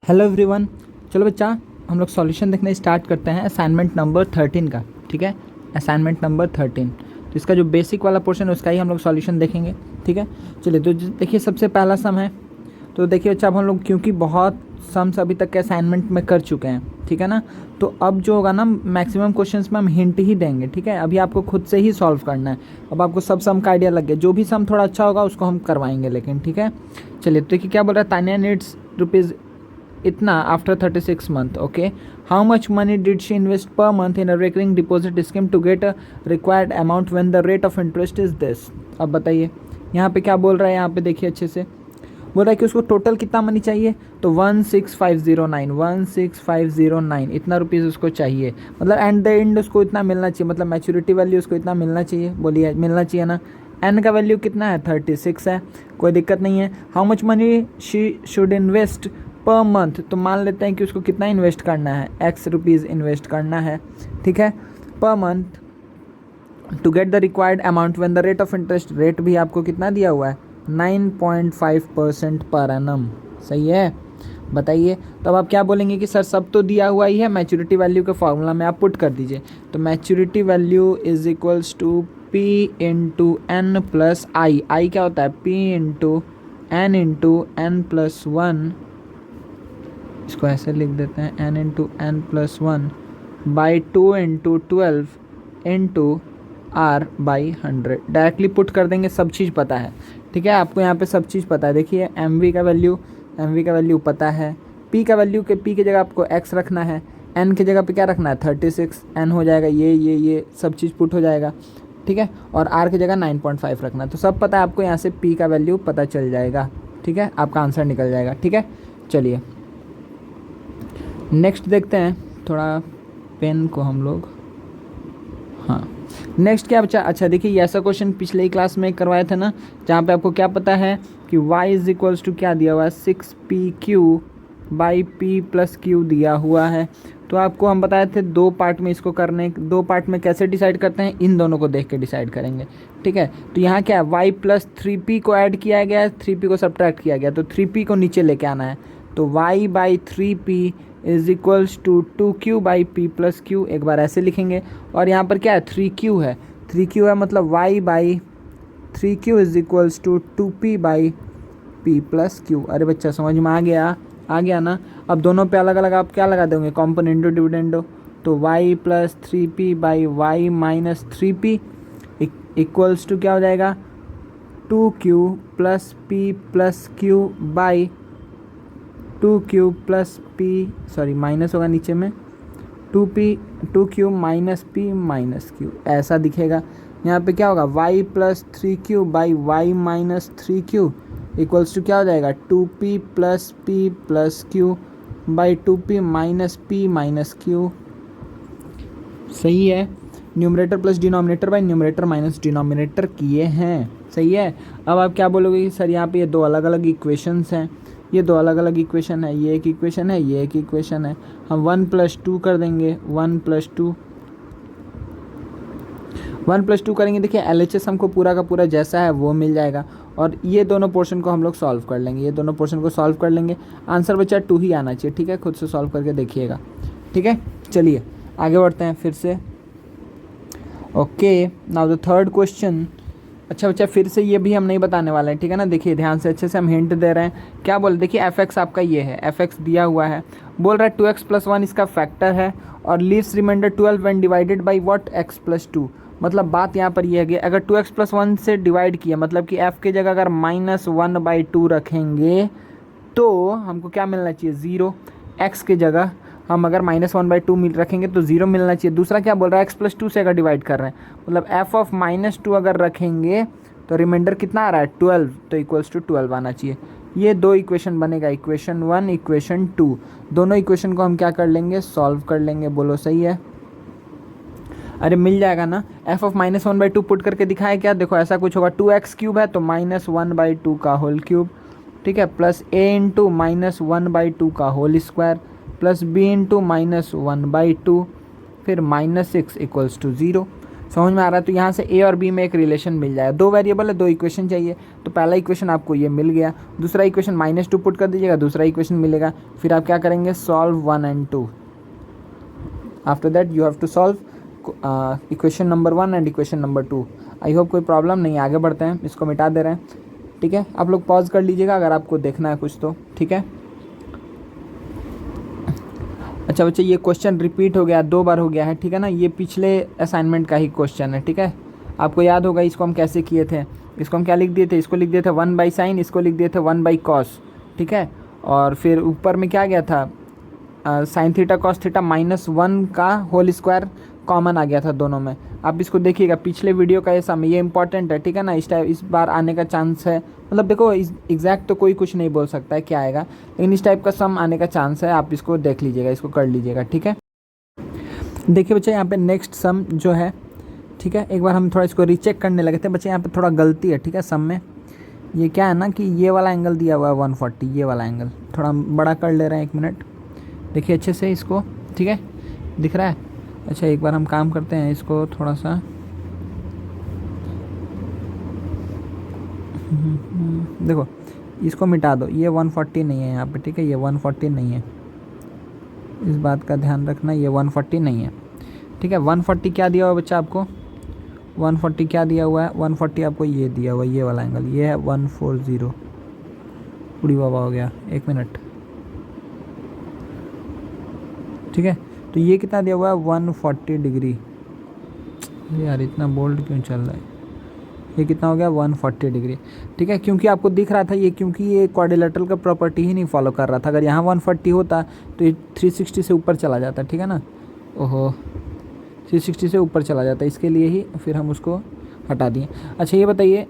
Hello everyone. चलो बच्चा, हम लोग सॉल्यूशन देखना स्टार्ट करते हैं असाइनमेंट नंबर 13 का। ठीक है, असाइनमेंट नंबर 13। तो इसका जो बेसिक वाला पोर्शन है उसका ही हम लोग सॉल्यूशन देखेंगे। ठीक है, चलिए तो देखिए सबसे पहला सम है। तो देखिए बच्चा, अब हम लोग क्योंकि बहुत सम्स अभी तक के असाइनमेंट में कर चुके हैं, ठीक है ना, तो अब जो होगा ना मैक्सिमम क्वेश्चंस में हम हिंट ही देंगे। ठीक है, अभी आपको खुद से ही सॉल्व करना है। अब आपको सब सम का आइडिया लग गया, जो भी सम थोड़ा अच्छा होगा उसको हम करवाएंगे लेकिन। ठीक है, चलिए तो देखिए क्या बोल रहा है। तानिया नीड्स रुपीज़ इतना after 36 month. Okay, how much money did she invest per month in a recurring deposit scheme to get a required amount when the rate of interest is this? अब बताइए यहाँ पे क्या बोल रहा है। यहाँ पे देखिए अच्छे से बोल रहा है कि उसको टोटल कितना मनी चाहिए। तो 16509 इतना रुपीज़ उसको चाहिए। मतलब एंड द एंड उसको इतना मिलना चाहिए, मतलब मैच्योरिटी वैल्यू उसको इतना मिलना चाहिए। बोलिए मिलना चाहिए ना। एन का वैल्यू कितना है, 36 है, कोई दिक्कत नहीं है। How much money she should invest per month, तो मान लेते हैं कि उसको कितना इन्वेस्ट करना है, एक्स रुपीज़ इन्वेस्ट करना है। ठीक है, पर month to get the required amount when the rate of interest, rate भी आपको कितना दिया हुआ है 9.5% पर एनम। सही है, बताइए। तो अब आप क्या बोलेंगे कि सर सब तो दिया हुआ ही है, मैच्योरिटी वैल्यू के फॉर्मूला में आप पुट कर दीजिए। तो maturity value is equals to P into N plus I. I क्या होता है, पी इंटू एन प्लस 1। इसको ऐसे लिख देते हैं, n into N plus 1 by 2 into 12 into r by 100। Directly put कर देंगे, सब चीज़ पता है। ठीक है, आपको यहाँ पे सब चीज़ पता है। देखिए एम वी का वैल्यू पता है। पी का वैल्यू के पी की जगह आपको x रखना है, n की जगह पे क्या रखना है 36, n हो जाएगा ये सब चीज़ पुट हो जाएगा। ठीक है, और r की जगह 9.5 रखना है। तो सब पता है आपको, यहाँ से p का वैल्यू पता चल जाएगा। ठीक है, आपका आंसर निकल जाएगा। ठीक है, चलिए नेक्स्ट देखते हैं। थोड़ा पेन को हम लोग, हाँ नेक्स्ट क्या बचा। अच्छा देखिए, ये ऐसा क्वेश्चन पिछले ही क्लास में करवाए थे ना, जहाँ पे आपको क्या पता है कि y इज इक्वल्स टू क्या दिया हुआ है 6pq by p plus q दिया हुआ है। तो आपको हम बताए थे दो पार्ट में इसको करने, दो पार्ट में कैसे डिसाइड करते हैं, इन दोनों को देख के डिसाइड करेंगे। ठीक है, तो यहाँ क्या है, y प्लस 3p को ऐड किया गया है, 3p को सब्ट्रैक्ट किया गया, तो 3p को नीचे लेके आना है। तो y by 3p is equals to 2q by p plus q, एक बार ऐसे लिखेंगे। और यहाँ पर क्या है 3q है, 3q है मतलब y by 3q is equals to 2p by p plus q। अरे बच्चा समझ में आ गया ना। अब दोनों पे अलग अलग आप क्या लगा देंगे, कॉम्पोनेंटो डिविडेंडो। तो y plus 3p by y minus 3p equals to क्या हो जाएगा 2q plus p plus q by 2q plus p, sorry minus होगा नीचे में, 2q minus p minus q, ऐसा दिखेगा। यहाँ पे क्या होगा y plus 3q by y minus 3q equals to क्या हो जाएगा 2p plus p plus q by 2p minus p minus q। सही है, numerator plus denominator by numerator minus denominator किए हैं। सही है। अब आप क्या बोलोगे कि सर यहाँ पे ये दो अलग अलग इक्वेशंस हैं, ये दो अलग अलग इक्वेशन है, ये एक इक्वेशन है, ये एक इक्वेशन है। हम 1 प्लस 2 कर देंगे, 1 प्लस 2 करेंगे। देखिए LHS हमको पूरा का पूरा जैसा है वो मिल जाएगा, और ये दोनों पोर्शन को हम लोग सॉल्व कर लेंगे, ये दोनों पोर्शन को सॉल्व कर लेंगे। आंसर बच्चा 2 ही आना चाहिए। ठीक है, खुद से सॉल्व करके देखिएगा। ठीक है, चलिए आगे बढ़ते हैं फिर से। Okay, now the third question. अच्छा बच्चा, फिर से ये भी हम नहीं बताने वाले हैं। ठीक है ना, देखिए ध्यान से, अच्छे से हम हिंट दे रहे हैं। क्या बोल, देखिए fx आपका ये है, fx दिया हुआ है, बोल रहा है 2x प्लस 1 इसका फैक्टर है, और leaves reminder 12 when divided by what x plus 2। मतलब बात यहाँ पर ये है कि अगर 2x प्लस 1 से डिवाइड किया, मतलब कि f की जगह अगर -1/2 रखेंगे तो हमको क्या मिलना चाहिए 0। x की जगह हम अगर -1/2 रखेंगे तो 0 मिलना चाहिए। दूसरा क्या बोल रहा है, x प्लस 2 से अगर डिवाइड कर रहे हैं, मतलब f ऑफ -2 अगर रखेंगे तो रिमाइंडर कितना आ रहा है 12, तो इक्वल्स टू 12 आना चाहिए। ये दो इक्वेशन बनेगा, इक्वेशन 1 इक्वेशन 2। दोनों इक्वेशन को हम क्या कर लेंगे, सॉल्व कर लेंगे। बोलो सही है। अरे मिल जाएगा ना, f ऑफ -1/2 पुट करके दिखाए क्या, देखो ऐसा कुछ होगा, 2x क्यूब है तो -1/2 का होल क्यूब, ठीक है, प्लस a इंटू -1/2 का whole square plus b into -1/2 फिर -6 इक्वल्स टू 0। समझ में आ रहा है? तो यहाँ से ए और बी में एक रिलेशन मिल जाएगा। दो वेरिएबल है, दो इक्वेशन चाहिए, तो पहला इक्वेशन आपको ये मिल गया, दूसरा इक्वेशन -2 पुट कर दीजिएगा, दूसरा इक्वेशन मिलेगा। फिर आप क्या करेंगे, solve 1 and 2। After that you have to solve equation number 1 and equation number 2। I hope कोई प्रॉब्लम नहीं है। आगे बढ़ते हैं, इसको मिटा दे रहे हैं, ठीक है। आप लोग पॉज कर लीजिएगा अगर आपको देखना है कुछ तो, ठीक है। अच्छा बच्चे, ये क्वेश्चन रिपीट हो गया, 2 बार हो गया है, ठीक है ना। ये पिछले असाइनमेंट का ही क्वेश्चन है, ठीक है। आपको याद होगा इसको हम कैसे किए थे। इसको हम क्या लिख दिए थे, इसको लिख दिए थे 1/sin, इसको लिख दिए थे 1/cos, ठीक है। और फिर ऊपर में क्या गया था, sin थीटा cos थीटा -1 का होल स्क्वायर कॉमन आ गया था दोनों में। आप इसको देखिएगा, पिछले वीडियो का ये सम, ये इंपॉर्टेंट है, ठीक है ना। इस बार आने का चांस है, मतलब देखो एग्जैक्ट तो कोई कुछ नहीं बोल सकता है क्या आएगा, लेकिन इस टाइप का सम आने का चांस है। आप इसको देख लीजिएगा, इसको कर लीजिएगा, ठीक है। देखिए बच्चे, यहाँ पे नेक्स्ट सम जो है, ठीक है, एक बार हम थोड़ा इसको रीचेक करने लगे थे बच्चे। यहाँ पे थोड़ा गलती है, ठीक है, सम में। ये क्या है ना कि ये वाला एंगल दिया हुआ है 140, ये वाला एंगल थोड़ा बड़ा कर ले रहे हैं, 1 मिनट देखिए अच्छे से इसको, ठीक है, दिख रहा है। अच्छा एक बार हम काम करते हैं, इसको थोड़ा सा देखो, इसको मिटा दो, ये 140 नहीं है यहाँ पे, ठीक है, ये 140 नहीं है, इस बात का ध्यान रखना, ये 140 नहीं है, ठीक है। 140 क्या दिया हुआ बच्चा आपको, 140 क्या दिया हुआ है, 140 आपको ये दिया हुआ है, ये वाला एंगल, ये है 140। उड़ी बाबा हो गया, 1 मिनट, ठीक है। तो ये कितना दिया हुआ है, 140 डिग्री। यार इतना बोल्ड क्यों चल रहा है, ये कितना हो गया, 140 डिग्री, ठीक है। क्योंकि आपको दिख रहा था ये, क्योंकि ये क्वाड्रिलेटरल का प्रॉपर्टी ही नहीं फॉलो कर रहा था। अगर यहाँ 140 होता तो ये 360 से ऊपर चला जाता, ठीक है ना। ओहो, 360 से ऊपर चला जाता, इसके लिए ही फिर हम उसको हटा दिए। अच्छा ये बताइए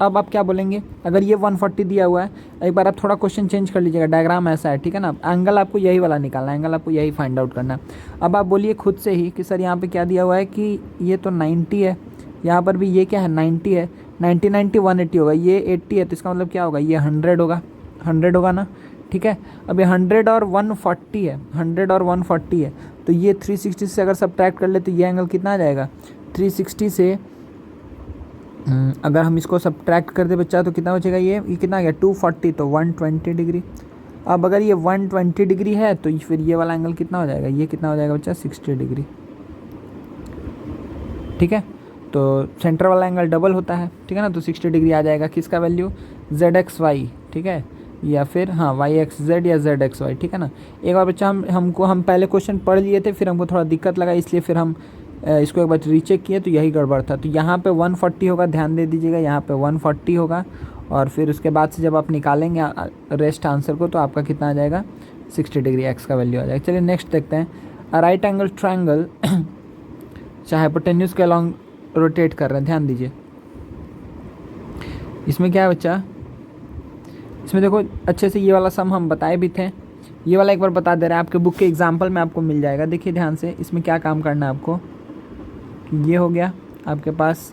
अब आप क्या बोलेंगे, अगर ये 140 दिया हुआ है, एक बार आप थोड़ा क्वेश्चन चेंज कर लीजिएगा, डायग्राम ऐसा है, ठीक है ना। एंगल आपको यही वाला निकालना है, एंगल आपको यही फाइंड आउट करना है। अब आप बोलिए खुद से ही कि सर यहाँ पे क्या दिया हुआ है कि ये तो 90 है, यहाँ पर भी ये क्या है 90 है, 90 90 180 होगा, ये 80 है, तो इसका मतलब क्या होगा, ये 100 होगा, 100 होगा ना, ठीक है। अब ये 100 और 140 है, 100 और 140 है, तो ये 360 से अगर सब्ट्रैक्ट कर ले तो ये एंगल कितना आ जाएगा, 360 से अगर हम इसको सब्ट्रैक्ट कर दे बच्चा तो कितना बचेगा, ये कितना आ गया 240, तो 120 डिग्री। अब अगर ये 120 डिग्री है तो फिर ये वाला एंगल कितना हो जाएगा, ये कितना हो जाएगा बच्चा 60 डिग्री, ठीक है। तो सेंटर वाला एंगल डबल होता है, ठीक है ना। तो 60 डिग्री आ जाएगा, किसका वैल्यू, ZXY, ठीक है, या फिर हाँ YXZ या ZXY, ठीक है ना। एक बार बच्चा हम पहले क्वेश्चन पढ़ लिए थे, फिर हमको थोड़ा दिक्कत लगा, इसलिए फिर हम इसको एक बार रीचेक किए तो यही गड़बड़ था। तो यहाँ पे 140 होगा, ध्यान दे दीजिएगा, यहाँ पे 140 होगा, और फिर उसके बाद से जब आप निकालेंगे रेस्ट आंसर को तो आपका कितना आ जाएगा, 60 डिग्री एक्स का वैल्यू आ जाएगा। चलिए नेक्स्ट देखते हैं। राइट एंगल ट्रायंगल चाहे हाइपोटेन्यूज के अलॉन्ग रोटेट कर रहे हैं, ध्यान दीजिए। इसमें क्या है बच्चा, इसमें देखो अच्छे से, ये वाला सम हम बताए भी थे, ये वाला एक बार बता दे रहे हैं, आपके बुक के एग्जाम्पल में आपको मिल जाएगा। देखिए ध्यान से, इसमें क्या काम करना है आपको, ये हो गया आपके पास,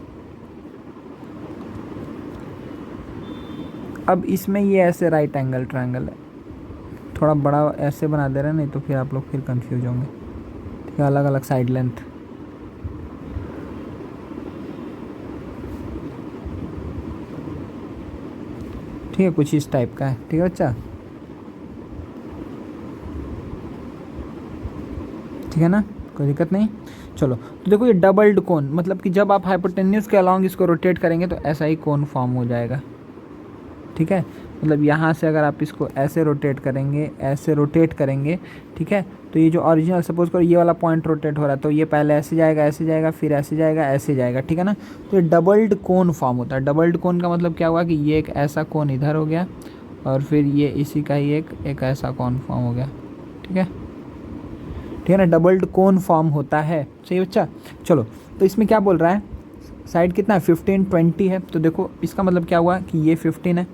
अब इसमें ये ऐसे राइट एंगल ट्रायंगल है, थोड़ा बड़ा ऐसे बना दे रहे हैं, नहीं तो फिर आप लोग फिर कंफ्यूज होंगे, ठीक है, अलग अलग साइड लेंथ, ठीक है, कुछ इस टाइप का है, ठीक है बच्चा, ठीक है ना, कोई दिक्कत नहीं। चलो तो देखो ये डबल्ड कोन, मतलब कि जब आप हाइपोटेन्यूज के अलॉन्ग इसको रोटेट करेंगे तो ऐसा ही कोन फॉर्म हो जाएगा, ठीक है। मतलब यहाँ से अगर आप इसको ऐसे रोटेट करेंगे, ऐसे रोटेट करेंगे, ठीक है, तो ये जो ओरिजिनल, सपोज करो ये वाला पॉइंट रोटेट हो रहा है, तो ये पहले ऐसे जाएगा, ऐसे जाएगा, फिर ऐसे जाएगा, ऐसे जाएगा, ठीक है ना। तो ये डबल्ड कोन फॉर्म होता है। डबल्ड कोन का मतलब क्या हुआ कि ये एक ऐसा कोन इधर हो गया, और फिर ये इसी का ही एक ऐसा कोन फॉर्म हो गया, ठीक है, ठीक है ना। डबल्ड कोन फॉर्म होता है, सही बच्चा। चलो तो इसमें क्या बोल रहा है, साइड कितना है 15 20 है, तो देखो इसका मतलब क्या हुआ कि ये 15 है,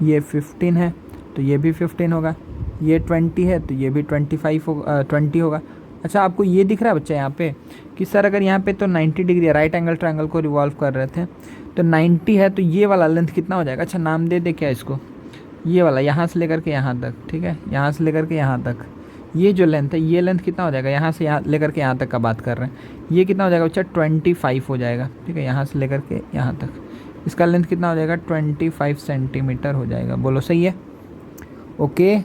ये 15 है, तो ये भी 15 होगा, ये 20 है तो ये भी 25 होगा, 20 होगा। अच्छा आपको ये दिख रहा है बच्चा यहाँ पे कि सर अगर यहाँ पे तो 90 डिग्री है, राइट एंगल ट्रायंगल को रिवॉल्व कर रहे थे, तो 90 है, तो ये वाला लेंथ कितना हो जाएगा। अच्छा नाम दे दे क्या इसको, ये वाला यहाँ से लेकर के यहाँ तक, ठीक है, यहाँ से लेकर के यहाँ तक, ये जो लेंथ है, ये लेंथ कितना हो जाएगा, यहाँ से यहाँ लेकर के यहाँ तक का बात कर रहे हैं, ये कितना हो जाएगा बच्चा 25 हो जाएगा, ठीक है, यहाँ से लेकर के यहाँ तक इसका लेंथ कितना हो जाएगा 25 सेंटीमीटर हो जाएगा। बोलो सही है, ओके।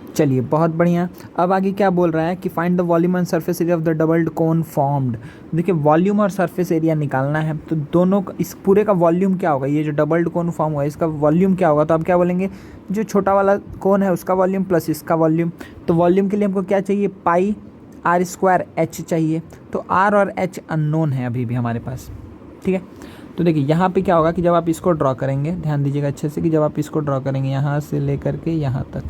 चलिए बहुत बढ़िया। अब आगे क्या बोल रहा है कि find the volume and surface area of the doubled cone formed. देखिए वॉल्यूम और सरफेस एरिया निकालना है, तो दोनों इस पूरे का वॉल्यूम क्या होगा, ये जो डबल्ड कोन फॉर्म हुआ है इसका वॉल्यूम क्या होगा, तो आप क्या बोलेंगे, जो छोटा वाला कोन है उसका वॉल्यूम प्लस इसका वॉल्यूम। तो वॉल्यूम के लिए हमको क्या चाहिए, पाई आर स्क्वायर एच चाहिए, तो आर और एच अननोन है अभी भी हमारे पास, ठीक है। तो देखिए यहाँ पे क्या होगा कि जब आप इसको ड्रॉ करेंगे, ध्यान दीजिएगा अच्छे से, कि जब आप इसको ड्रॉ करेंगे यहाँ से लेकर के यहाँ तक,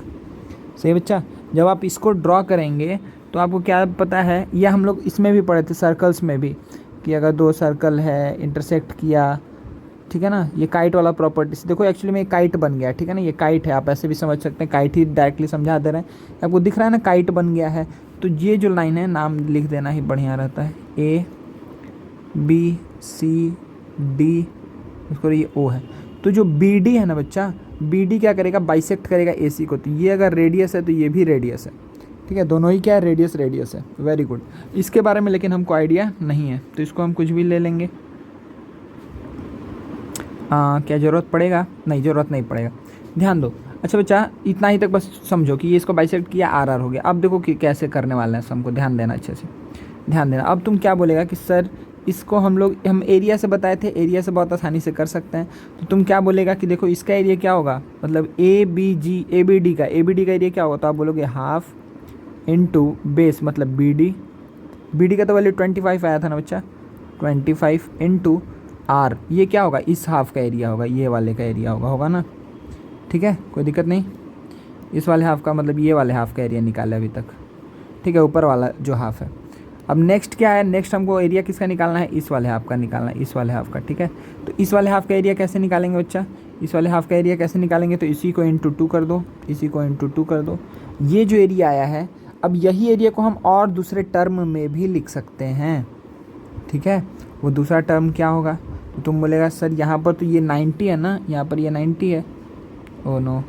सही बच्चा, जब आप इसको ड्रॉ करेंगे तो आपको क्या पता है, यह हम लोग इसमें भी पढ़े थे सर्कल्स में भी, कि अगर दो सर्कल है इंटरसेक्ट किया, ठीक है ना, ये काइट वाला प्रॉपर्टीज, देखो एक्चुअली में काइट बन गया, ठीक है ना, ये काइट है, आप ऐसे भी समझ सकते हैं, काइट ही डायरेक्टली समझा दे रहे हैं, आपको दिख रहा है ना काइट बन गया है। तो ये जो लाइन है, नाम लिख देना ही बढ़िया रहता है, ए बी सी डी, उसको ये ओ है, तो जो बी डी है ना बच्चा, बी डी क्या करेगा, बाइसेक्ट करेगा ए सी को, तो ये अगर रेडियस है तो ये भी रेडियस है, ठीक है, दोनों ही क्या है, रेडियस रेडियस है, वेरी गुड। इसके बारे में लेकिन हमको आइडिया नहीं है, तो इसको हम कुछ भी ले लेंगे, क्या ज़रूरत पड़ेगा, नहीं ज़रूरत नहीं पड़ेगा, ध्यान दो। अच्छा बच्चा इतना ही तक बस समझो कि ये इसको बाइसेक्ट किया, आर आर हो गया। अब देखो कि कैसे करने वाला है, हमको ध्यान देना, अच्छे से ध्यान देना। अब तुम क्या बोलेगा कि सर इसको हम एरिया से बताए थे, एरिया से बहुत आसानी से कर सकते हैं, तो तुम क्या बोलेगा कि देखो इसका एरिया क्या होगा, मतलब ए बी डी का एरिया क्या होगा, तो आप बोलोगे हाफ इनटू बेस, मतलब बी डी का तो वैल्यू 25 आया था ना बच्चा, 25 इनटू आर, ये क्या होगा, इस हाफ का एरिया होगा, ये वाले का एरिया होगा ना, ठीक है, कोई दिक्कत नहीं। इस वाले हाफ का मतलब ये वाले हाफ का एरिया निकाला अभी तक, ठीक है, ऊपर वाला जो हाफ है। अब नेक्स्ट क्या है, नेक्स्ट हमको एरिया किसका निकालना है, इस वाले हाफ का निकालना है, इस वाले हाफ का, ठीक है। तो इस वाले हाफ का एरिया कैसे निकालेंगे बच्चा, इस वाले हाफ का एरिया कैसे निकालेंगे, तो इसी को इंटू 2 कर दो, इसी को इंटू 2 कर दो, ये जो एरिया आया है, अब यही एरिया को हम और दूसरे टर्म में भी लिख सकते हैं, ठीक है। वो दूसरा टर्म क्या होगा, तो तुम बोलेगा सर यहाँ पर तो ये 90 है ना, यहाँ पर ये 90 है, ओ नो,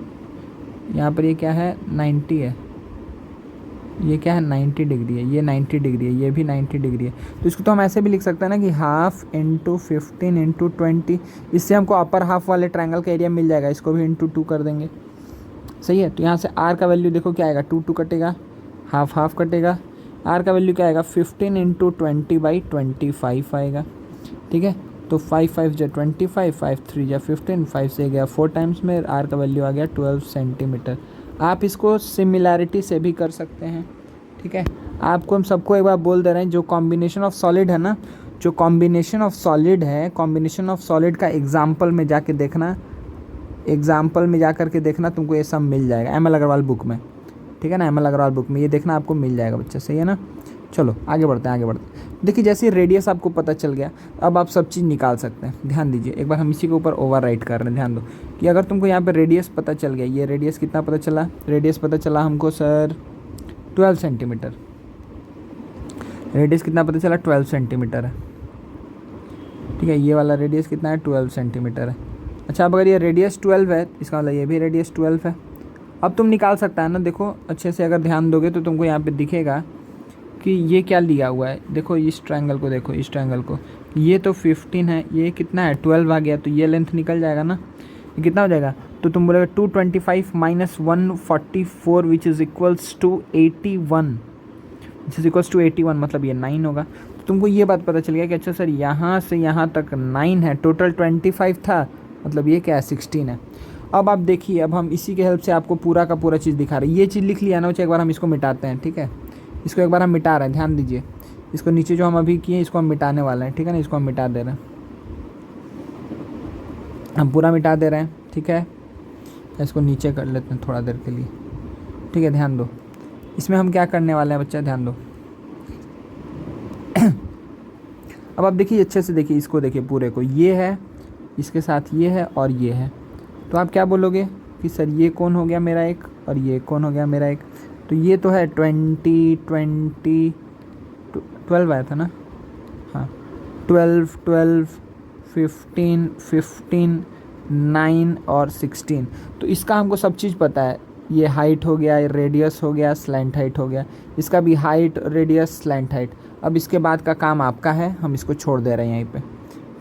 यहाँ पर ये क्या है 90 है, ये क्या है 90 डिग्री है, ये 90 डिग्री है, ये भी 90 डिग्री है। तो इसको तो हम ऐसे भी लिख सकते हैं ना कि हाफ इंटू 15 इंटू 20, इससे हमको अपर हाफ वाले ट्रायंगल का एरिया मिल जाएगा, इसको भी इंटू 2 कर देंगे, सही है। तो यहाँ से आर का वैल्यू देखो क्या आएगा, 2 2 कटेगा, हाफ हाफ कटेगा, आर का वैल्यू क्या आएगा 15 इंटू 20/25 आएगा, ठीक है। तो 5 5 जा 25, 5 3 जा 15, 5 से गया 4 टाइम्स में, आर का वैल्यू आ गया 12 सेंटीमीटर। आप इसको सिमिलैरिटी से भी कर सकते हैं, ठीक है। आपको हम सबको एक बार बोल दे रहे हैं, जो कॉम्बिनेशन ऑफ सॉलिड है ना, जो कॉम्बिनेशन ऑफ सॉलिड है, कॉम्बिनेशन ऑफ सॉलिड का एग्जाम्पल में जाके देखना, एग्जाम्पल में जा करके देखना, तुमको ये सब मिल जाएगा एम एल अग्रवाल बुक में, ठीक है ना, एम एल अग्रवाल बुक में ये देखना आपको मिल जाएगा बच्चा, सही है ना। चलो आगे बढ़ते हैं। देखिए जैसे रेडियस आपको पता चल गया, अब आप सब चीज़ निकाल सकते हैं। ध्यान दीजिए, एक बार हम इसी के ऊपर ओवर राइट कर रहे हैं, ध्यान दो कि अगर तुमको यहाँ पे रेडियस पता चल गया, ये रेडियस कितना पता चला, रेडियस पता चला हमको सर 12 सेंटीमीटर, रेडियस कितना पता चला 12 सेंटीमीटर है, ठीक है, ये वाला रेडियस कितना है 12 सेंटीमीटर है। अच्छा अब अगर ये रेडियस 12 है, इसका मतलब ये भी रेडियस 12 है। अब तुम निकाल सकता है ना, देखो अच्छे से अगर ध्यान दोगे तो तुमको यहाँ पे दिखेगा कि ये क्या लिया हुआ है, देखो इस ट्रायंगल को, देखो इस ट्रायंगल को, ये तो 15 है, ये कितना है 12 आ गया, तो ये लेंथ निकल जाएगा ना, ये कितना हो जाएगा, तो तुम बोलेगा 225 minus 144 which is equals to 81, which is equals to 81, मतलब ये 9 होगा। तो तुमको ये बात पता चल गया कि अच्छा सर यहाँ से यहाँ तक 9 है, टोटल 25 था, मतलब ये क्या है 16 है। अब आप देखिए, अब हम इसी के हेल्प से आपको पूरा का पूरा चीज़ दिखा रहे हैं, ये चीज़ लिख लिया ना, एक बार हम इसको मिटाते हैं, ठीक है, इसको एक बार हम मिटा रहे हैं, ध्यान दीजिए, इसको नीचे जो हम अभी किए इसको हम मिटाने वाले हैं, ठीक है ना, इसको हम मिटा दे रहे हैं, हम पूरा मिटा दे रहे हैं, ठीक है। इसको नीचे कर लेते हैं थोड़ा देर के लिए, ठीक है, ध्यान दो, इसमें हम क्या करने वाले हैं बच्चा, ध्यान दो। अब आप देखिए अच्छे से, देखिए इसको, देखिए पूरे को, ये है, इसके साथ ये है और ये है, तो आप क्या बोलोगे कि सर ये कौन हो गया मेरा एक, और ये कौन हो गया मेरा एक, तो ये तो है 12 आया था ना, हाँ 12 12 15 15 9 और 16, तो इसका हमको सब चीज़ पता है, ये हाइट हो गया, ये रेडियस हो गया, स्लैंट हाइट हो गया, इसका भी हाइट, रेडियस, स्लैंट हाइट। अब इसके बाद का काम आपका है, हम इसको छोड़ दे रहे हैं यहीं पे,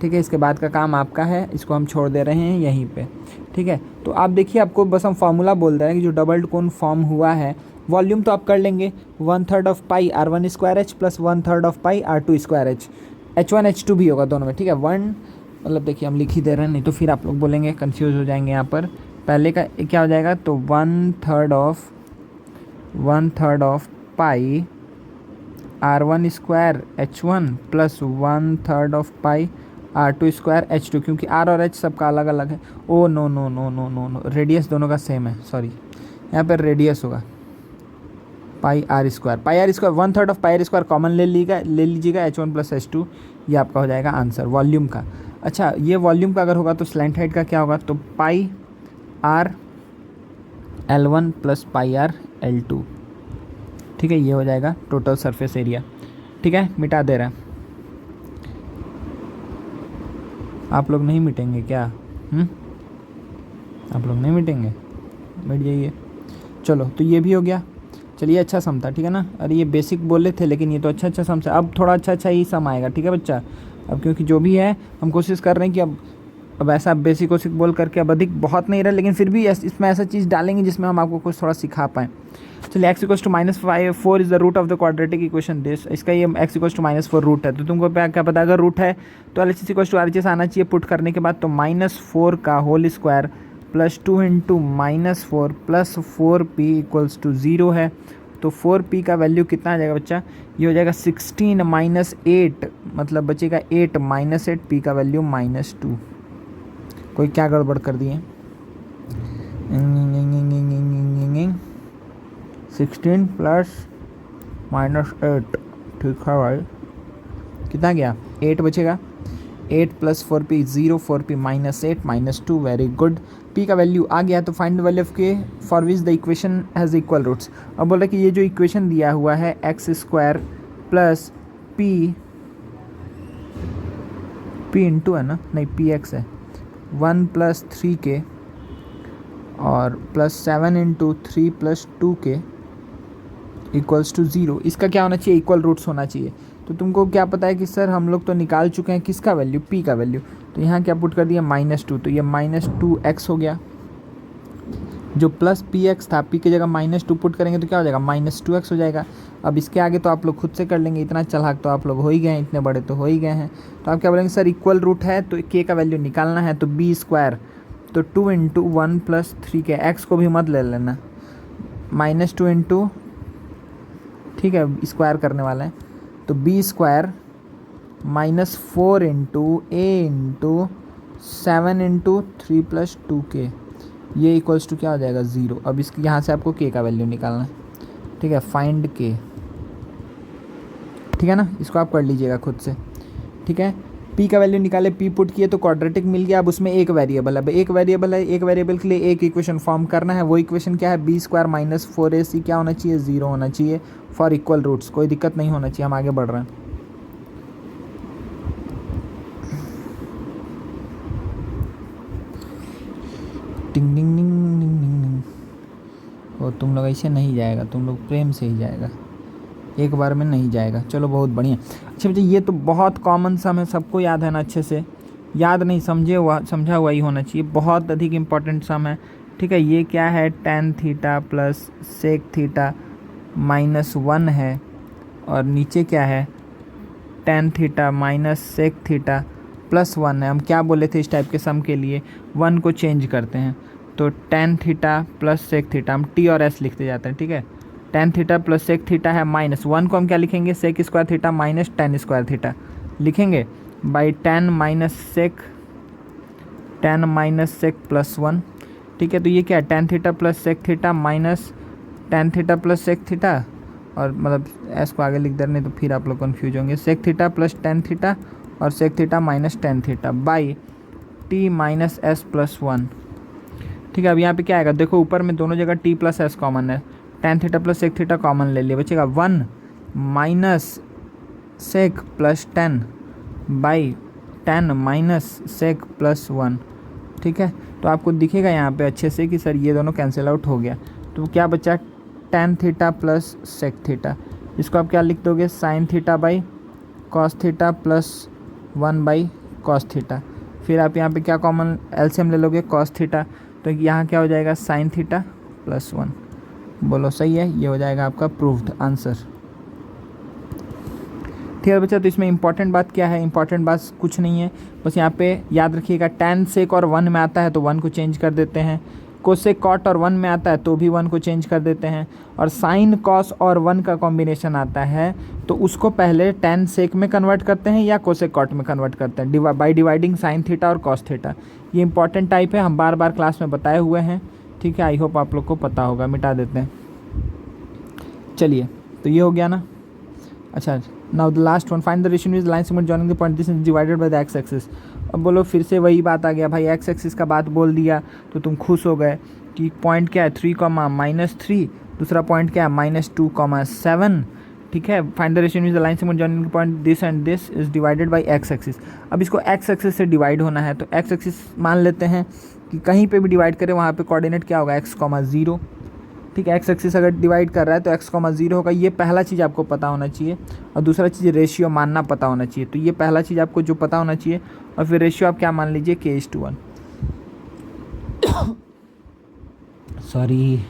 ठीक है। इसके बाद का काम आपका है, इसको हम छोड़ दे रहे हैं यहीं पे, ठीक है। तो आप देखिए, आपको बस हम फार्मूला बोल रहे हैं कि जो डबल कोन फॉर्म हुआ है, वॉल्यूम तो आप कर लेंगे 1/3 of pi R1 square H plus 1/3 of pi R2 square H, H1 H2 भी होगा दोनों में, ठीक है। वन मतलब देखिए हम लिख ही दे रहे हैं, नहीं तो फिर आप लोग बोलेंगे, कंफ्यूज हो जाएंगे यहाँ पर। पहले का क्या हो जाएगा, तो 1/3 of pi R1 square H1 plus 1/3 of pi R2 square H2, क्योंकि R और H सबका अलग अलग है। Oh no no no no no no, radius दोनों का सेम है, सॉरी, यहाँ पर रेडियस होगा pi R square, 1/3 of pi R square common ले लीजिएगा H1 प्लस H2, ये आपका हो जाएगा आंसर वॉल्यूम का। अच्छा, ये वॉल्यूम का अगर होगा तो स्लैंट हाइट का क्या होगा, तो पाई R L1 plus pi R L2, ठीक है। ये हो जाएगा टोटल सरफेस एरिया, ठीक है। मिटा दे रहे हैं, आप लोग नहीं मिटेंगे क्या? आप लोग नहीं मिटेंगे, मिट जाइए। चलो, तो ये भी हो गया, चलिए, अच्छा सम था, ठीक है ना। अरे ये बेसिक बोले थे, लेकिन ये तो अच्छा सम है। अब थोड़ा अच्छा ही सम आएगा, ठीक है बच्चा। अब क्योंकि जो भी है हम कोशिश कर रहे हैं कि अब ऐसा बेसिक वोसिक बोल करके अब अधिक बहुत नहीं रहा, लेकिन फिर भी इसमें ऐसा चीज़ डालेंगे जिसमें हम आपको कुछ थोड़ा सिखा पाएँ। चलिए, x = -4 is the root of the quadratic equation this, इसका ये x = -4 रूट है। तो तुमको क्या पता, अगर रूट है तो LHS = RHS आना चाहिए पुट करने के बाद। तो -4 का whole square plus 2 into -4 plus 4p = 0 है। तो 4p का वैल्यू कितना आ जाएगा बच्चा, ये हो जाएगा 16 - 8, मतलब बचेगा 8 - 8, p का वैल्यू -2। कोई क्या गड़बड़ कर दिए, 16 प्लस -8, ठीक है भाई, कितना गया, 8 बचेगा, 8 plus 4p 0, 4p -8 -2, very good. p का वैल्यू आ गया। तो find the value of k for which the equation has equal roots. अब बोल रहा है कि ये जो इक्वेशन दिया हुआ है x² प्लस p इंटू है ना, नहीं px है, 1 + 3k और प्लस 7 इंटू 3 + 2k = 0, इसका क्या होना चाहिए, इक्वल रूट्स होना चाहिए। तो तुमको क्या पता है कि सर हम लोग तो निकाल चुके हैं किसका वैल्यू, p का वैल्यू। तो यहाँ क्या पुट कर दिया, -2, तो ये -2x हो गया। जो प्लस px था, p की जगह -2 पुट करेंगे तो क्या हो जाएगा, -2x हो जाएगा। अब इसके आगे तो आप लोग खुद से कर लेंगे, इतना चालाक तो आप लोग हो ही गए हैं, इतने बड़े तो हो ही गए हैं। तो आप क्या बोलेंगे, सर इक्वल रूट है तो k का वैल्यू निकालना है, तो b², तो 2 इंटू 1 + 3k, x को भी मत ले लेना, -2 इंटू, ठीक है, स्क्वायर करने वाला है, तो b² -4 into a into 7 into 3 + 2k, ये इक्वल्स टू क्या हो जाएगा, 0। अब इसकी यहाँ से आपको k का वैल्यू निकालना है, ठीक है, फाइंड k, ठीक है ना, इसको आप कर लीजिएगा खुद से, ठीक है। p का वैल्यू निकाले, p पुट किए तो क्वाड्रेटिक मिल गया। अब उसमें एक वेरिएबल है, एक वेरिएबल के लिए एक इक्वेशन फॉर्म करना है। वो इक्वेशन क्या है, b² - 4ac क्या होना चाहिए, 0 होना चाहिए फॉर इक्वल रूट्स। कोई दिक्कत नहीं होना चाहिए, हम आगे बढ़ रहे हैं। टिंग टिंग टिंग टिंग टिंग, वो तुम लोग ऐसे नहीं जाएगा, तुम लोग प्रेम से ही जाएगा, एक बार में नहीं जाएगा। चलो बहुत बढ़िया। अच्छा बच्चे, ये तो बहुत कॉमन सम है, सबको याद है ना, अच्छे से याद नहीं, समझा हुआ ही होना चाहिए, बहुत अधिक इम्पॉर्टेंट सम है, ठीक है। ये क्या है, tan theta plus sec theta -1 है, और नीचे क्या है, tan theta minus sec theta +1 है। हम क्या बोले थे इस टाइप के सम के लिए, 1 को चेंज करते हैं, तो tan theta plus sec theta, हम t और s लिखते जाते हैं, ठीक है। tan theta plus sec theta है -1 को हम क्या लिखेंगे, sec square theta minus tan square theta लिखेंगे, बाई tan माइनस सेक +1, ठीक है। तो ये क्या है, tan theta plus sec theta minus tan theta plus sec theta, और मतलब s को आगे लिख दे, नहीं तो फिर आप लोग कन्फ्यूज होंगे, sec theta plus tan theta और sec theta minus tan theta by t minus s +1, ठीक है। अब यहाँ पे क्या आएगा, देखो ऊपर में दोनों जगह t + s कॉमन है, tan theta plus sec theta common ले लिया, बचेगा 1 minus sec plus tan by tan minus sec +1, ठीक है। तो आपको दिखेगा यहाँ पे अच्छे से कि सर ये दोनों कैंसिल आउट हो गया। तो क्या बचा, tan theta plus sec theta. इसको आप क्या लिख दोगे, sine theta by cos theta plus 1 by cos theta. फिर आप यहाँ पे क्या कॉमन एलसीएम ले लोगे, कॉस थीटा, तो यहाँ क्या हो जाएगा, साइन थीटा प्लस 1। बोलो सही है, ये हो जाएगा आपका प्रूव्ड आंसर। ठीक है बच्चा, तो इसमें इंपॉर्टेंट बात क्या है, इंपॉर्टेंट बात कुछ नहीं है, बस यहाँ पे याद रखिएगा tan सेक और 1 में आता है तो 1 को चेंज कर देते हैं, कोसेक कॉट और 1 में आता है तो भी 1 को चेंज कर देते हैं, और साइन कॉस और 1 का कॉम्बिनेशन आता है तो उसको पहले tan सेक में कन्वर्ट करते हैं या कोसेक कॉट में कन्वर्ट करते हैं बाई डिवाइडिंग साइन थीटा और कॉस थीटा। ये इंपॉर्टेंट टाइप है, हम बार बार क्लास में बताए हुए हैं। ठीक है, आई होप आप लोग को पता होगा। मिटा देते हैं, चलिए, तो ये हो गया ना। अच्छा, now the last one, find the ratio is line segment joining the point this is divided by the x axis. अब बोलो, फिर से वही बात आ गया भाई, एक्स एक्सिस का बात बोल दिया तो तुम खुश हो गए कि पॉइंट क्या है 3,-3, दूसरा पॉइंट क्या है -2,7। ठीक है, find the ratio is the line segment joining the point this and this is divided by x axis. अब इसको एक्स एक्सिस से डिवाइड होना है तो एक्स एक्सिस मान लेते हैं कि कहीं पे भी डिवाइड करें वहाँ पे कोऑर्डिनेट क्या होगा, x,0। ठीक है, एक्स एक्सिस अगर डिवाइड कर रहा है तो x,0 होगा। ये पहला चीज़ आपको पता होना चाहिए, और दूसरा चीज़ रेशियो मानना पता होना चाहिए। तो ये पहला चीज़ आपको जो पता होना चाहिए, और फिर रेशियो आप क्या मान लीजिए, k:1। सॉरी,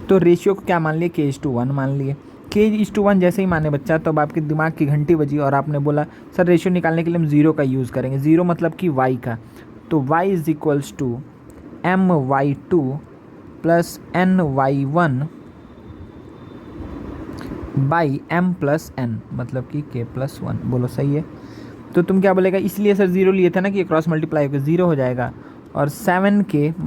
तो रेशियो को क्या मान लिए, k:1 मान लिए। k:1 जैसे ही माने बच्चा, तब आपके दिमाग की घंटी बजी और आपने बोला सर रेशियो निकालने के लिए हम 0 का यूज़ करेंगे। 0 मतलब कि y का, तो y is equals to my2 plus ny1 by m plus n, मतलब कि k+1। बोलो सही है। तो तुम क्या बोलेगा, इसलिए सर 0 लिए थे ना कि क्रॉस मल्टीप्लाई होकर 0 हो जाएगा, और 7k -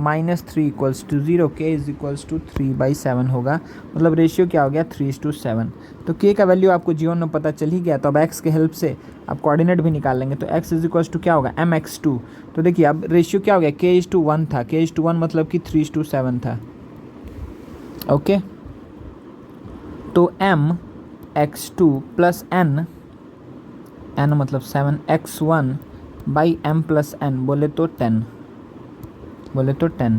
3 equals to 0, k is equals to 3/7 होगा। मतलब रेशियो क्या हो गया, 3:7। तो k का वैल्यू आपको जीवन में पता चल ही गया, तो अब x के हेल्प से आप कोऑर्डिनेट भी निकाल लेंगे। तो x इज इक्वल्स टू क्या होगा, mx2। तो देखिए अब रेशियो क्या हो गया, k:1 था, k:1 मतलब कि 3:7 था। ओके, तो mx2 प्लस n मतलब 7x1 by m plus n, बोले तो 10।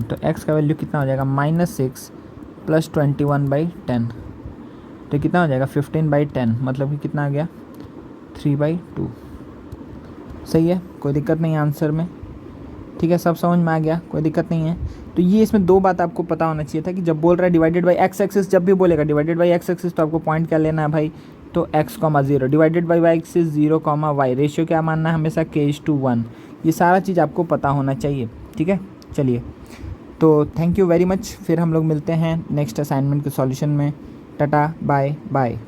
तो x का वैल्यू कितना हो जाएगा, -6 प्लस 21/10, तो कितना हो जाएगा 15/10, मतलब कि कितना आ गया 3/2। सही है, कोई दिक्कत नहीं है आंसर में। ठीक है, सब समझ में आ गया, कोई दिक्कत नहीं है। तो ये इसमें 2 बात आपको पता होना चाहिए था कि जब बोल रहा है डिवाइडेड बाई एक्स एक्सिस, जब भी बोलेगा डिवाइडेड बाई एक्स एक्सिस तो आपको पॉइंट क्या लेना है भाई, तो x,0 divided by y axis 0,y, ratio क्या मानना है हमेशा k:1। ये सारा चीज़ आपको पता होना चाहिए। ठीक है, चलिए, तो थैंक यू वेरी मच। फिर हम लोग मिलते हैं नेक्स्ट असाइनमेंट के सॉल्यूशन में। टाटा, बाय बाय।